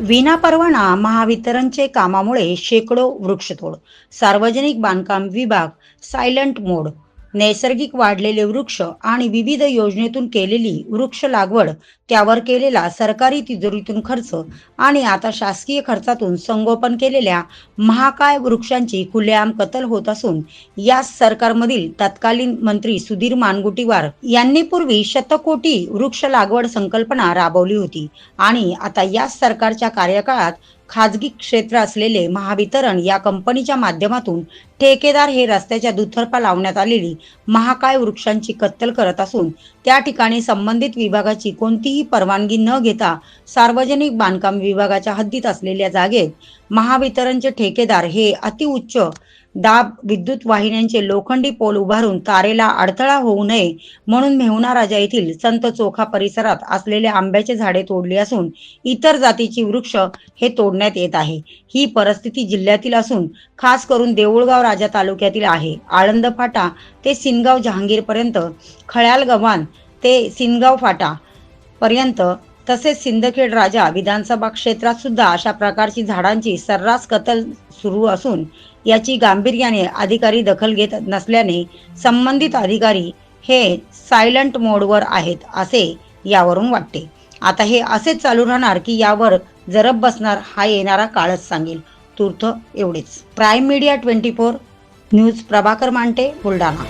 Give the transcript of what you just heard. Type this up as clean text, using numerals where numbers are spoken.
विनापरवाना महावितरणचे कामामुळे शेकडो वृक्षतोड. सार्वजनिक बांधकाम विभाग सायलेंट मोड. नैसर्गिक वाढलेले वृक्ष आणि विविध योजनेतून केलेली वृक्ष लागवड, त्यावर केलेला सरकारी तिजोरीतून खर्च आणि आता शासकीय खर्चातून संगोपन केलेल्या महाकाय वृक्षांची खुलेआम कत्तल होत असून, या सरकारमधील तत्कालीन मंत्री सुधीर मानगुटीवार यांनी पूर्वी शतकोटी वृक्ष लागवड संकल्पना राबवली होती आणि आता या सरकारच्या कार्यकाळात खाजगी क्षेत्र असलेले महावितरण या कंपनीच्या माध्यमातून ठेकेदार हे रस्त्याच्या दुतर्फा लावण्यात आलेली महाकाय वृक्षांची कत्तल करत असून, त्या ठिकाणी संबंधित विभागाची कोणतीही परवानगी न घेता सार्वजनिक बांधकाम विभागाच्या हद्दीत असलेल्या जागेत महावितरणचे ठेकेदार हे अतिउच्च दाब विद्युत वाहिन्यांचे लोखंडी पोल उभारून तारेला अडथळा होऊ नये म्हणून मेहुणा राजा येथील संत चोखा परिसरात असलेले आंब्याचे झाडे तोडली असून, इतर जातीची वृक्ष हे तोडण्यात येत आहे. ही परिस्थिती जिल्ह्यातील असून खास करून देऊळगाव राजा तालुक्यातील आहे. आळंद फाटा ते सिनगाव जहांगीर पर्यंत, खळ्याल गव्हाण ते सिनगाव फाटा पर्यंत, तसेच सिंदखेड राजा विधानसभा क्षेत्रात सुद्धा अशा प्रकारची झाडांची सर्रास कत्तल सुरू असून, याची गांभीर्याने अधिकारी दखल घेत नसल्याने संबंधित अधिकारी हे सायलेंट मोडवर आहेत असे यावरून वाटते. आता हे असेच चालू राहणार की यावर जरब बसणार हा येणारा काळच सांगेल. तूर्त एवढेच. Prime media 24 news, Prabhakar Monte, Buldhana.